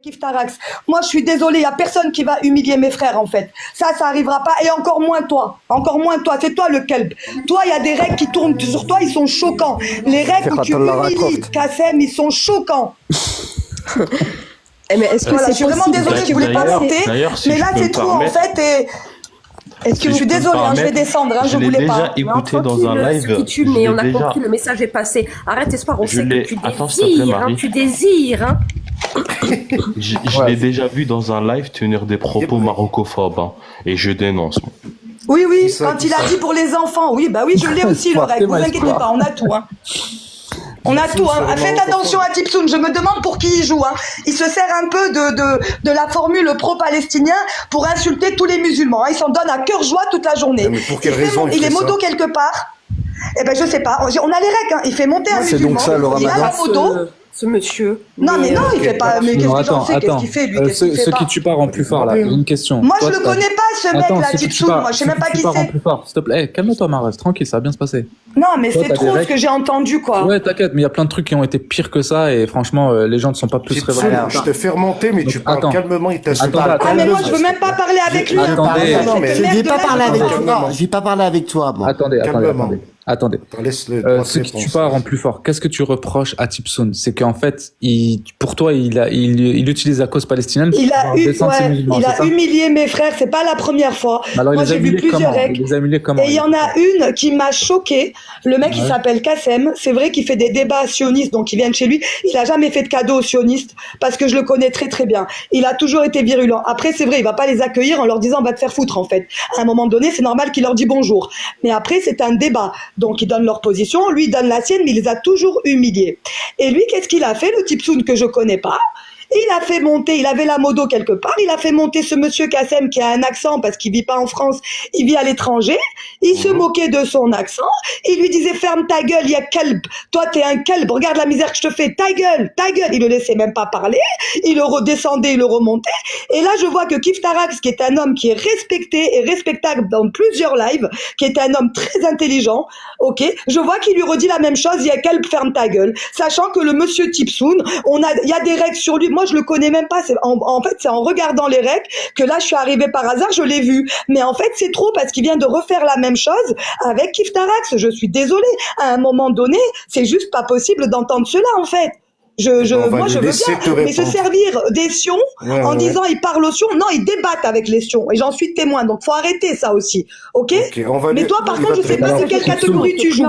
Kiftarax. Moi, je suis désolée, il n'y a personne qui va humilier mes frères, en fait. Ça arrivera pas, et encore moins toi. Encore moins toi, c'est toi le kelb. Toi, il y a des règles qui tournent sur toi, ils sont choquants. Les règles où tu humilies Kassem, ils sont choquants. Mais est-ce que voilà, je suis vraiment désolée, je voulais pas monter, mais là, c'est trop, en fait, et... Je suis désolée, je vais descendre, je voulais pas. Je l'ai déjà écouté dans un live. Mais on a compris, le message est passé. Arrête, Espoir, on sait que tu désires, tu désires, Je l'ai déjà vu dans un live tenir des propos marocophobes, et je dénonce. Oui, quand il a dit pour les enfants, oui, bah oui, je l'ai aussi, le règle, vous inquiétez pas, on a tout, On a tout, Faites attention à Tipsoun, je me demande pour qui il joue, Il se sert un peu de la formule pro-palestinien pour insulter tous les musulmans, Il s'en donne à cœur joie toute la journée. Mais pour quelle raison il est modo quelque part. Eh ben, je sais pas. On a les règles, Il fait monter un musulman. Donc ça, il a la modo. Ce monsieur. Non, mais non, il fait pas. Mais qu'est-ce que j'en sais? Qu'est-ce qu'il fait, lui? Ceux qui tuent pas rendent plus fort, là. Une question. Moi, je le connais pas, ce mec-là, Tipsoun. Moi, je sais même pas qui c'est. Plus fort, s'il te plaît. Calme-toi, Marès. Tranquille, ça va bien se passer. Non, mais c'est trop ce que j'ai entendu, quoi. Ouais, t'inquiète, mais il y a plein de trucs qui ont été pires que ça, et franchement, les gens ne sont pas plus révoltés. Je te fais remonter, mais tu parles calmement, il t'insulte. Ah, mais moi, je veux même pas parler avec lui. Je vais pas parler avec toi. Je vais pas parler avec toi, moi. Attendez. Ce qui tue pas rend plus fort. Qu'est-ce que tu reproches à Tipsoun? C'est qu'en fait, pour toi, il utilise la cause palestinienne. Il a humilié mes frères. C'est pas la première fois. Alors, moi, j'ai vu plusieurs règles. Et il y en a une qui m'a choquée. Le mec, il s'appelle Kassem. C'est vrai qu'il fait des débats sionistes, donc ils viennent chez lui. Il a jamais fait de cadeaux aux sionistes parce que je le connais très très bien. Il a toujours été virulent. Après, c'est vrai, il va pas les accueillir en leur disant va te faire foutre, en fait. À un moment donné, c'est normal qu'il leur dit bonjour. Mais après, c'est un débat. Donc, ils donnent leur position, lui, il donne la sienne, mais il les a toujours humiliés. Et lui, qu'est-ce qu'il a fait, le Tipsoun que je connais pas? Il a fait monter, il avait la modo quelque part, il a fait monter ce monsieur Kassem qui a un accent parce qu'il vit pas en France, il vit à l'étranger, il se moquait de son accent, il lui disait ferme ta gueule, il y a kelb, toi t'es un kelb, regarde la misère que je te fais, ta gueule, il le laissait même pas parler, il le redescendait, il le remontait, et là je vois que Kiftarax, qui est un homme qui est respecté et respectable dans plusieurs lives, qui est un homme très intelligent, ok, je vois qu'il lui redit la même chose, il y a kelb, ferme ta gueule, sachant que le monsieur Tipsoun, il y a des règles sur lui, moi je le connais même pas, en fait c'est en regardant les règles que là je suis arrivée par hasard, je l'ai vu, mais en fait c'est trop parce qu'il vient de refaire la même chose avec Kiftarax, je suis désolée, à un moment donné c'est juste pas possible d'entendre cela en fait. Moi je veux bien, mais se servir des sions en disant ils parlent aux sions, non ils débattent avec les sions et j'en suis témoin, donc faut arrêter ça aussi, ok, mais toi par contre je sais pas de quelle catégorie tu joues.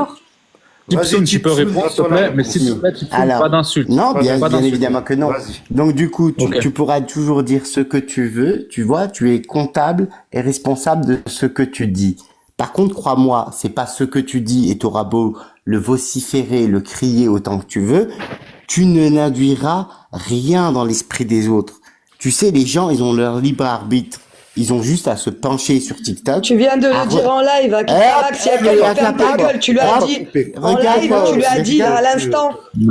Tipsoun, tu peux répondre, s'il te plaît, mais s'il te plaît, pas d'insultes. Non, bien évidemment que non. Donc, du coup, tu pourras toujours dire ce que tu veux, tu vois, tu es comptable et responsable de ce que tu dis. Par contre, crois-moi, c'est pas ce que tu dis et t'auras beau le vociférer, le crier autant que tu veux, tu ne n'induiras rien dans l'esprit des autres. Tu sais, les gens, ils ont leur libre arbitre. Ils ont juste à se pencher sur TikTok. Tu viens de le dire en live, à Kiftarax, il y a ferme ta gueule, tu lui as dit en live, tu lui as dit à l'instant. Ils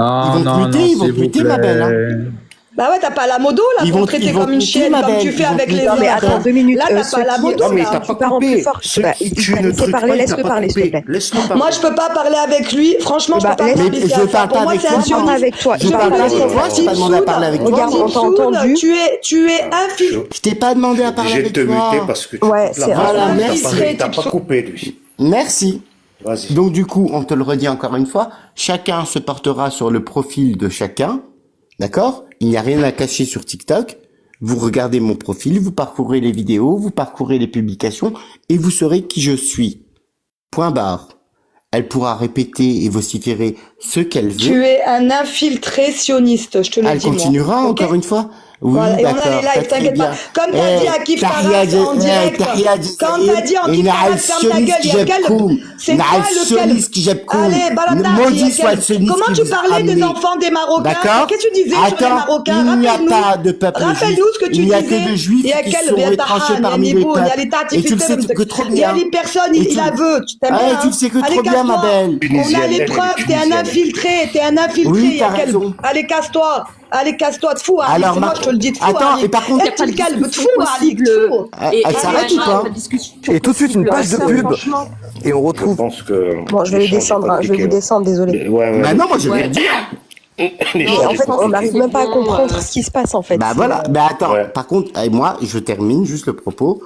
vont tweeter, ma belle. Bah ouais, t'as pas la modo là pour traiter comme une chienne, comme tu fais avec les autres. Non mais attends 2 minutes. Là t'as pas la modo. Non mais t'as pas coupé. Laisse-le parler s'il te plaît. Moi je peux pas parler avec lui, franchement je peux pas parler. Je parle pas avec toi. Avec toi. Je parle pas avec toi, je t'ai pas demandé à parler avec toi. Regarde, on t'a entendu. Tu es infiltré. Je t'ai pas demandé à parler avec toi. J'ai te muté parce que t'as pas coupé lui. Merci. Vas-y. Donc du coup, on te le redit encore une fois, chacun se portera sur le profil de chacun. D'accord? Il n'y a rien à cacher sur TikTok. Vous regardez mon profil, vous parcourez les vidéos, vous parcourez les publications et vous saurez qui je suis. Point barre. Elle pourra répéter et vociférer ce qu'elle veut. Tu es un infiltré sioniste, je te le dis. Elle continuera encore une fois. Oui, voilà, et on a d'accord. les lives, t'inquiète pas. Comme t'as dit à Kiftarax en direct, quand t'as dit en Kiftarax, ferme ta gueule, il y a quel... C'est quoi le quel... Allez, Balata, il y a quel... Comment tu parlais des enfants des Marocains? Qu'est-ce que tu disais sur les Marocains? Il n'y a pas de peuple juif. Rappelle-nous ce que tu disais. Il n'y a que de juifs qui sont retranchés parmi les peuples. Et tu le sais que trop bien. Il y a les personnes, il la veut. Tu t'aimes bien. Tu le sais que trop bien, ma belle. On a les preuves, t'es un infiltré, il y a quel... Allez, casse-toi. Allez, casse-toi de fou, Ali. Alors, moi, je te le dis de fou. Attends, et par contre, il y a pas de calme de fou, Ali. Elle s'arrête ou pas? Et tout de suite, une page de pub. Et on retrouve. Je pense que. Bon, je vais les descendre, je vais vous descendre, désolé. Bah non, moi, je vais rien dire. Mais en fait, on n'arrive même pas à comprendre ce qui se passe en fait. Bah voilà, bah attends, par contre, moi, je termine juste le propos.